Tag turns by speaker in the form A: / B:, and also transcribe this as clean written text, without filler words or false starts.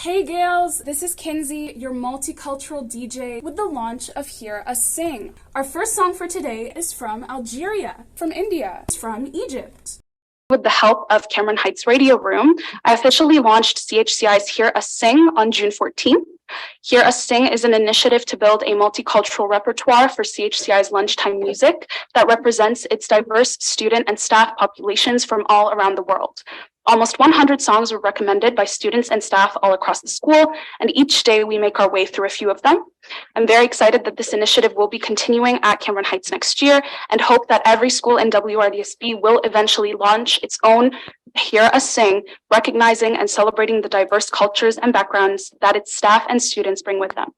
A: Hey Gales, this is Kenzy, your multicultural DJ, with the launch of Hear Us Sing. Our first song for today is from Algeria, from India, from Egypt.
B: With the help of Cameron Heights Radio Room, I officially launched CHCI's Hear Us Sing on June 14th. Hear Us Sing is an initiative to build a multicultural repertoire for CHCI's lunchtime music that represents its diverse student and staff populations from all around the world. Almost 100 songs were recommended by students and staff all across the school, and each day we make our way through a few of them. I'm very excited that this initiative will be continuing at Cameron Heights next year and hope that every school in WRDSB will eventually launch its own Hear Us Sing, recognizing and celebrating the diverse cultures and backgrounds that its staff and students bring with them.